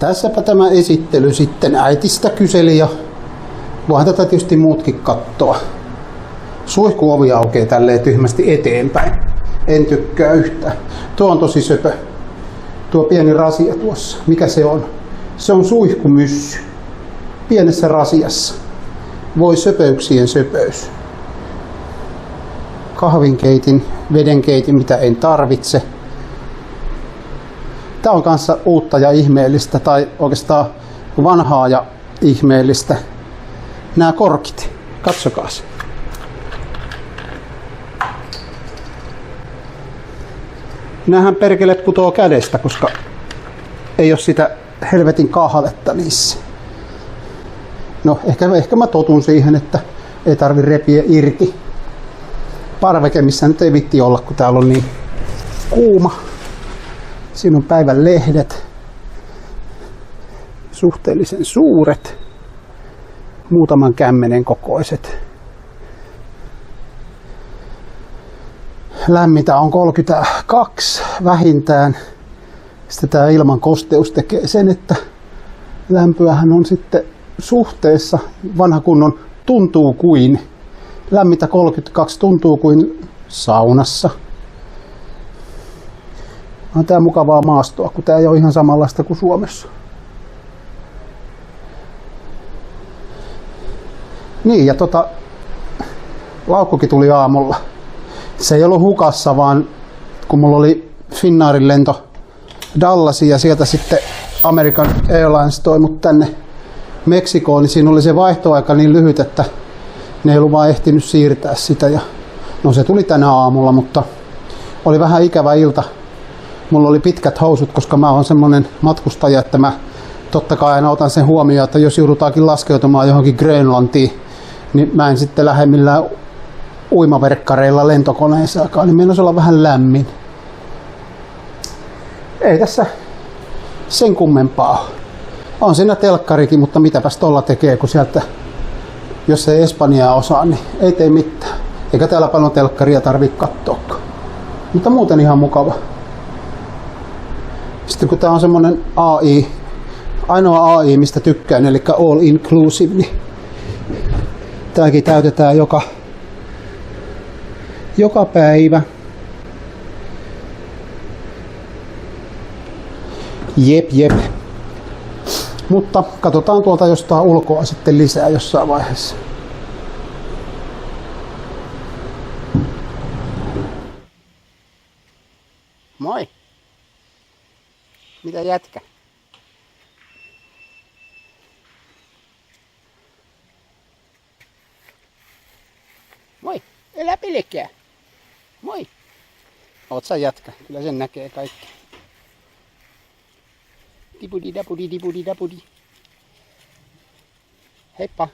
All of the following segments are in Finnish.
Tässäpä tämä esittely sitten. Äitistä kyseli ja voihan tätä tietysti muutkin katsoa. Suihkuovi aukeaa tälleen tyhmästi eteenpäin. En tykkää yhtään. Tuo on tosi söpö. Tuo pieni rasia tuossa. Mikä se on? Se on suihkumyssy. Pienessä rasiassa. Voi söpöyksien söpöys. Kahvinkeitin, vedenkeitin, mitä en tarvitse. Tää on kanssa uutta ja ihmeellistä, tai oikeastaan vanhaa ja ihmeellistä. Nämä korkit. Katsokaas. Nämähän perkele putoo kädestä, koska ei ole sitä helvetin kahvetta niissä. No, ehkä mä totun siihen, että ei tarvi repiä irti. Parveke, missä nyt ei vitti olla, kun täällä on niin kuuma. Siinä on päivän lehdet. Suhteellisen suuret. Muutaman kämmenen kokoiset. Lämmintä on 32 vähintään. Sitten tämä ilman kosteus tekee sen, että lämpöähän on sitten suhteessa vanha kunnon tuntuu kuin. Lämmintä 32 tuntuu kuin saunassa. On tää mukavaa maastoa, kun tää ei ole ihan samanlaista kuin Suomessa. Niin, ja laukkukin tuli aamulla. Se ei ollut hukassa, vaan kun mulla oli Finnairin lento Dallasiin ja sieltä sitten American Airlines toi mut tänne Meksikoon, niin siinä oli se vaihtoaika niin lyhyt, että ne ei ollut vaan ehtinyt siirtää sitä. Ja no se tuli tänä aamulla, mutta oli vähän ikävä ilta. Mulla oli pitkät housut, koska mä oon semmonen matkustaja, että mä totta kai aina otan sen huomioon, että jos joudutaankin laskeutumaan johonkin Grönlantiin, niin mä en sitten lähde millään uimaverkkareilla lentokoneeseenkaan, niin meillä olisi olla vähän lämmin. Ei tässä sen kummempaa. On siinä telkkarikin, mutta mitäpäs tolla tekee, kun sieltä, jos ei espanjaa osaa, niin ei tee mitään. Eikä täällä paljon telkkaria tarvitse katsoakaan. Mutta muuten ihan mukava. Sitten kun tää on semmonen AI, ainoa AI, mistä tykkään, eli all inclusive, niin tääkin täytetään joka päivä. Jep. Mutta katsotaan tuolta jostain ulkoa sitten lisää jossain vaiheessa. Moi! Mitä jätkä? Moi! Elä pelkää! Moi! Oot sä jätkä? Kyllä sen näkee kaikki. Dipudi dapudi dipudi dapudi. Heippa!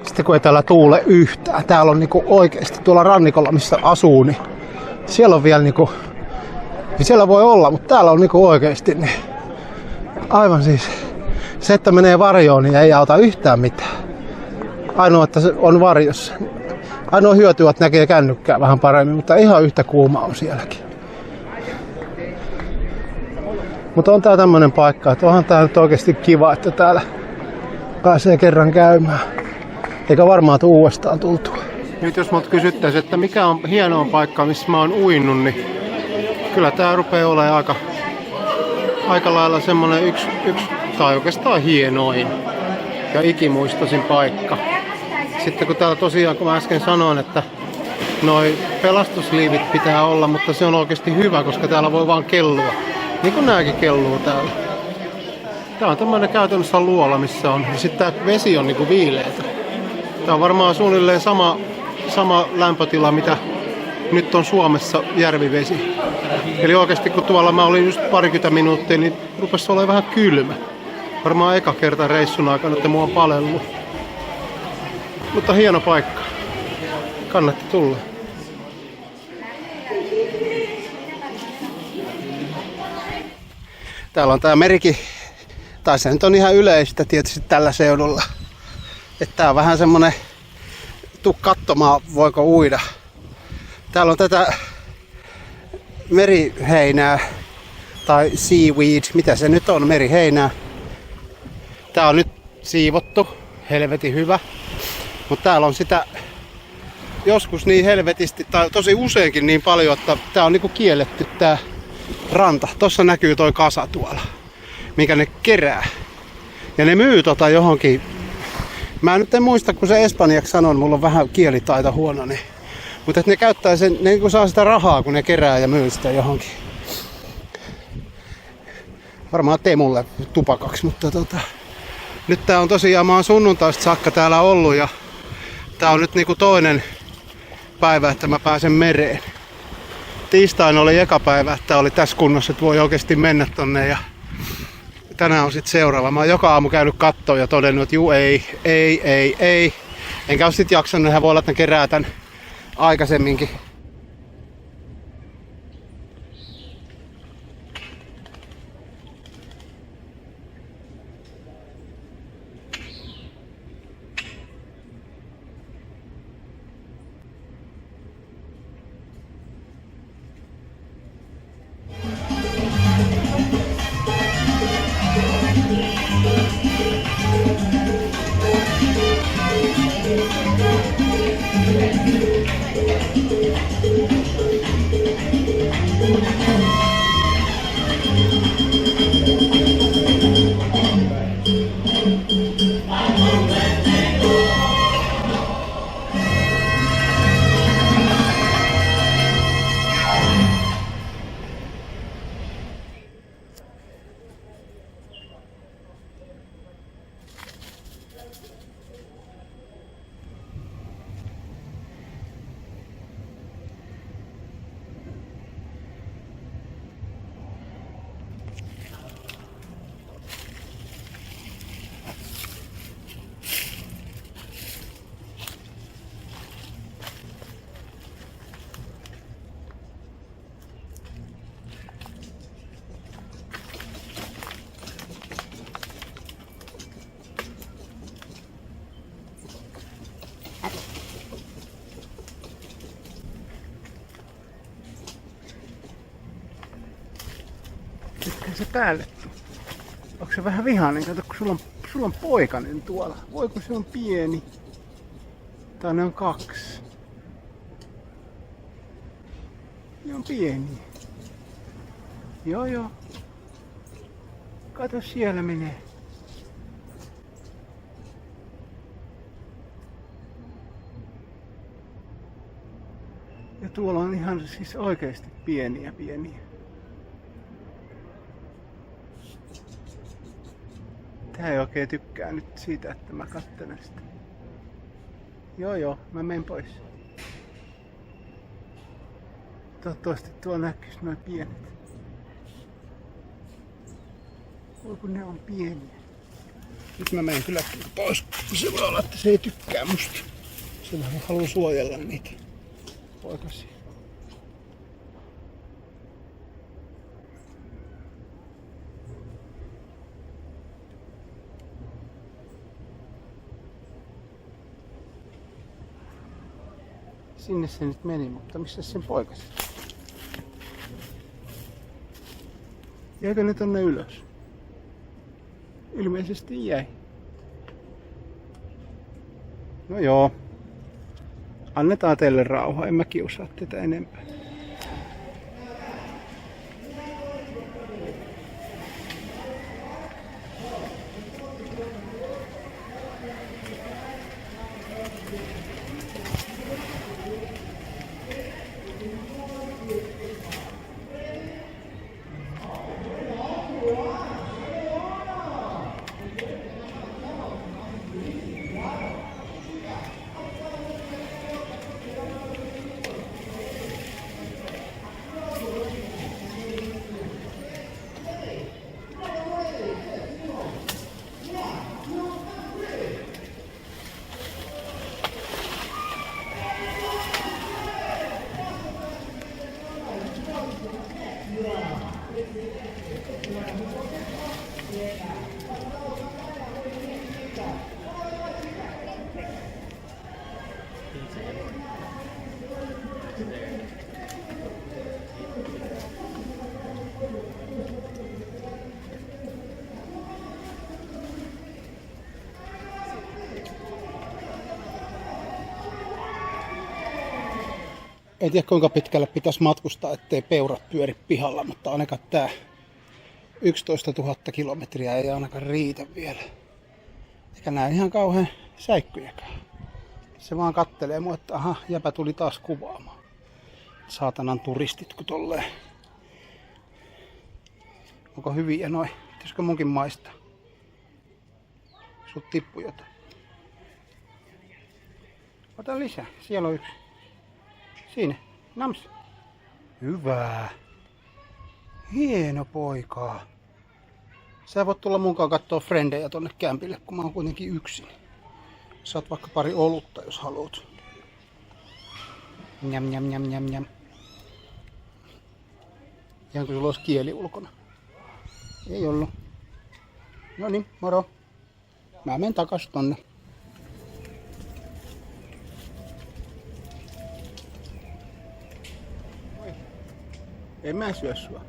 Sitten kun ei täällä tuule yhtään, täällä on niinku oikeesti tuolla rannikolla missä asuu, niin siellä on vielä niinku, niin siellä voi olla, mutta täällä on niinku oikeesti niin aivan siis se, että menee varjoon, niin ei auta yhtään mitään. Ainoa, että se on varjossa. Ainoa hyöty on, että näkee kännykkää vähän paremmin, mutta ihan yhtä kuuma on sielläkin. Mutta on tää tämmönen paikka, että onhan tää nyt oikeesti kiva, että täällä pääsee kerran käymään. Eikä varmaan tuu uudestaan tultua. Nyt jos multa kysyttäisiin, että mikä on hienoa paikka, missä mä oon uinut, niin kyllä tää rupeaa olemaan aika lailla semmonen yksi tai oikeastaan hienoin ja ikimuistoisin paikka. Sitten kun täällä tosiaan, kun mä äsken sanoin, että noi pelastusliivit pitää olla, mutta se on oikeasti hyvä, koska täällä voi vaan kellua. Niin kuin nääkin kelluu täällä. Tää on tämmönen käytännössä luola, missä on. Ja sitten tää vesi on niinku viileetä. Tää on varmaan suunnilleen sama lämpötila, mitä nyt on Suomessa järvivesi. Eli oikeasti kun tuolla mä olin just parikymmentä minuuttia, niin rupesi olemaan vähän kylmä. Varmaan eka kerta reissun aikana, että mua on palellut. Mutta hieno paikka. Kannatti tulla. Täällä on tää merikin, tai se nyt on ihan yleistä tietysti tällä seudulla. Että tää on vähän semmonen, tuu katsomaan voiko uida. Täällä on tätä meriheinää, tai seaweed, mitä se nyt on, meriheinää. Tää on nyt siivottu, helvetin hyvä. Mutta täällä on sitä joskus niin helvetisti, tai tosi useinkin niin paljon, että tää on niinku kielletty tää ranta. Tossa näkyy toi kasa tuolla, mikä ne kerää. Ja ne myy johonkin. Mä nyt en muista, kun se espanjaksi sanon, mulla on vähän kielitaito huono, niin. Mutta ne käyttää sen, ne niinku saa sitä rahaa, kun ne kerää ja myy sitä johonkin. Varmaan Temulle tupakaksi, mutta nyt tää on tosiaan, mä oon sunnuntaista saakka täällä ollut ja tää on nyt niinku toinen päivä, että mä pääsen mereen. Tiistaina oli eka päivä, että oli tässä kunnossa, että voi oikeasti mennä tonne ja tänään on sitten seuraava. Mä oon joka aamu käynyt kattoon ja todennut, että juu ei. Enkä oo sit jaksanut, ihan voi olla, että ne kerää tän aikaisemminkin. Se päälle. Onko se vähän vihainen? Kato, kun sulla on poikainen tuolla. Voi kun se on pieni. Tai ne on kaksi. Ne on pieni. Joo. Kato, siellä menee. Ja tuolla on ihan siis oikeesti pieniä. Tää ei oikein tykkää nyt siitä, että mä katselen sitä. Joo, mä menen pois. Toivottavasti tuo näkyis noin pienet. Voi kun ne on pieniä. Nyt mä menen kyllä pois. Se voi olla, että se ei tykkää musta. Se vähän haluaa suojella niitä poikasia. Sinne se nyt meni, mutta missä sen poikasi? Jäikö ne tonne ylös? Ilmeisesti jäi. No joo. Annetaan teille rauha, en mä kiusaa tätä enempää. En tiedä kuinka pitkälle pitäisi matkustaa, ettei peurat pyöri pihalla, mutta ainakaan tää 11 000 kilometriä ei ainakaan riitä vielä. Eikä näe ihan kauhean säikkyjäkään. Se vaan kattelee mua, että aha, jäpä tuli taas kuvaamaan. Saatanan turistit kun tolleen. Onko hyviä noin? Pitäisikö munkin maistaa? Sut tippu jotain. Ota lisää. Siellä on yksi. Siinä. Nams. Hyvä. Hieno poika. Sä voit tulla munkaan kattoo frendejä tonne kämpille, kun mä oon kuitenkin yksin. Saat vaikka pari olutta, jos haluat. Njam, njam, njam, njam, njam. Ihan kuin sulla olisi kieli ulkona. Ei ollut. No niin, moro. Mä menen takas tonne. En mä syö sua.